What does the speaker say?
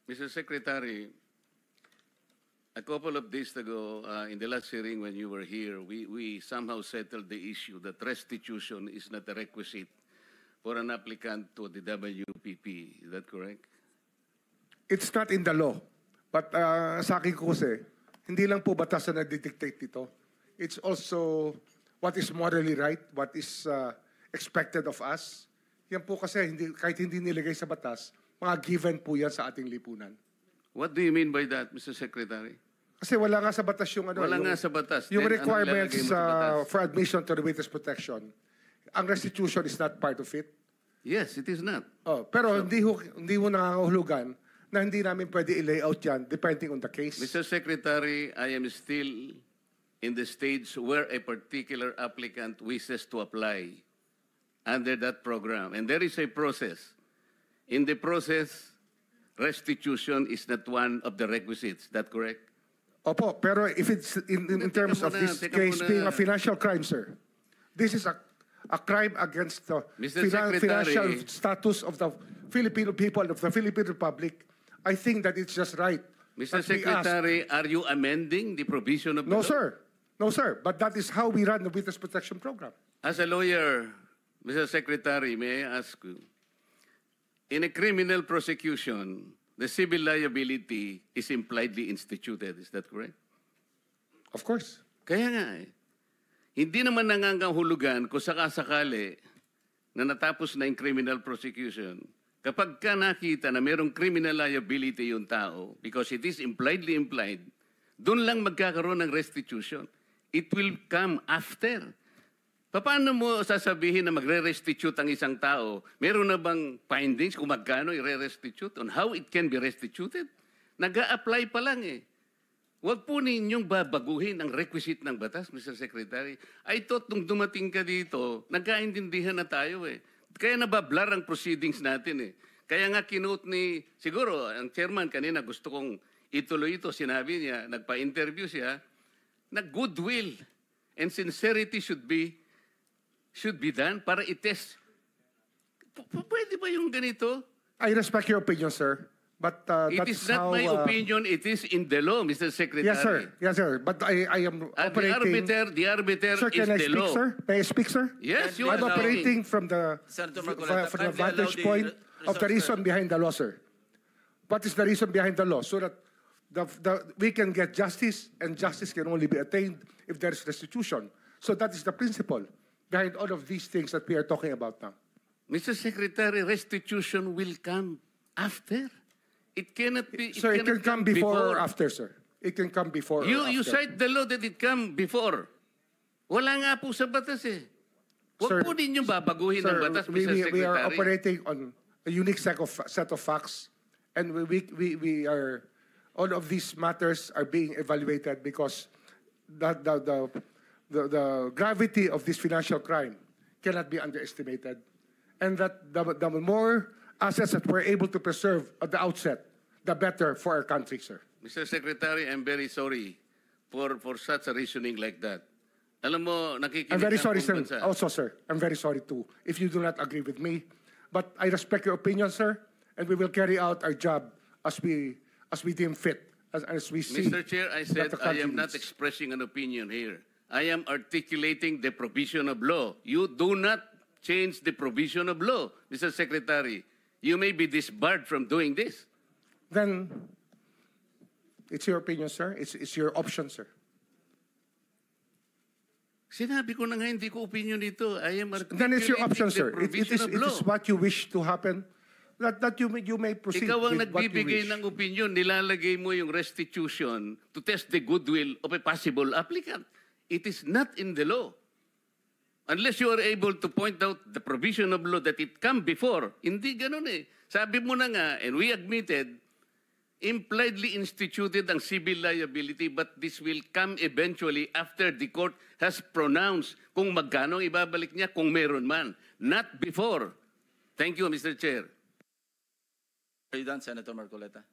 Mr. Secretary, a couple of days ago, in the last hearing when you were here, we somehow settled the issue that restitution is not a requisite for an applicant to the WPP. Is that correct? It's not in the law. But sa akin ko kasi, hindi lang po batas na nagdidictate dito. It's also what is morally right, what is expected of us. Yan po kasi, kahit hindi nilagay sa batas, mga given po yan sa ating lipunan. What do you mean by that, Mr. Secretary? Kasi wala nga sa batas yung ano. Wala nga sa batas. Yung Then, requirements ano batas? for admission to the witness protection. Ang restitution is not part of it. Yes, it is not. Oh, pero hindi mo nangangahulugan na hindi namin pwede i-layout yan depending on the case. Mr. Secretary, I am still in the stage where a particular applicant wishes to apply under that program. And there is a process. In the process, restitution is not one of the requisites. Is that correct? Opo, pero if it's in terms of this case being a financial crime, sir, this is a crime against the financial status of the Filipino people, of the Philippine Republic. I think that it's just right. Mr. Secretary, are you amending the provision of the law? No, sir. No, sir. But that is how we run the Witness Protection Program. As a lawyer, Mr. Secretary, may I ask you, in a criminal prosecution, the civil liability is impliedly instituted. Is that correct? Of course. Kaya nga hindi naman nangangahulugan kung sakasakali na natapos na yung criminal prosecution. Kapag ka nakita na mayroong criminal liability yung tao, because it is impliedly implied, doon lang magkakaroon ng restitution. It will come after. Paano mo sasabihin na magre-restitute ang isang tao? Meron na bang findings kung magkano i-restitute on how it can be restituted? Nag-a-apply pa lang eh. Huwag po ninyong babaguhin ang requisite ng batas, Mr. Secretary. I thought nung dumating ka dito, nagkaintindihan na tayo eh. Kaya nabablar ang proceedings natin eh. Kaya nga kinote ni, siguro, ang chairman kanina gusto kong ituloy ito. Sinabi niya, nagpa-interview siya, na goodwill and sincerity should be done para i-test. Pwede ba yung ganito? I respect your opinion, sir. But it is not my opinion, it is in the law, Mr. Secretary. Yes, sir. Yes, sir. But I am operating... The arbiter sir, is the law. Sir, may I speak, sir? Yes, you I'm are operating from the vantage point of the reason behind the law, sir. What is the reason behind the law? So that we can get justice, and justice can only be attained if there is restitution. So that is the principle behind all of these things that we are talking about now. Mr. Secretary, restitution will come after. It cannot be. Sir, it can come before or after, sir. It can come before or after. You cite the law that it come before. Wala nga po sa batas eh. Huwag po ninyong babaguhin ang batas, Mr. Secretary. We are operating on a unique set of facts, and we are, all of these matters are being evaluated because the gravity of this financial crime cannot be underestimated, and that the more assets that we're able to preserve at the outset, the better for our country, sir. Mr. Secretary, I'm very sorry for such a reasoning like that. Alam mo, nakikinig I'm very sorry, sir. Bansa. Also, sir, I'm very sorry too if you do not agree with me. But I respect your opinion, sir, and we will carry out our job as we deem fit, as we see. Mr. Chair, I said I am not expressing an opinion here. I am articulating the provision of law. You do not change the provision of law, Mr. Secretary. You may be disbarred from doing this. Then, it's your opinion, sir. It's your option, sir. Sinabi ko na nga, hindi ko opinion dito. I am articulating then it's your option, sir. the provision of law. It is what you wish to happen. That you may proceed Ikaw ang with what you nagbibigay wish. ng opinion, nilalagay mo yung restitution to test the goodwill of a possible applicant. It is not in the law. Unless you are able to point out the provision of law that it come before. Hindi ganun eh. Sabi mo na nga, and we admitted, impliedly instituted ang civil liability, but this will come eventually after the court has pronounced kung magkano ibabalik niya kung meron man. Not before. Thank you, Mr. Chair. Are you done, Senator Marcoleta?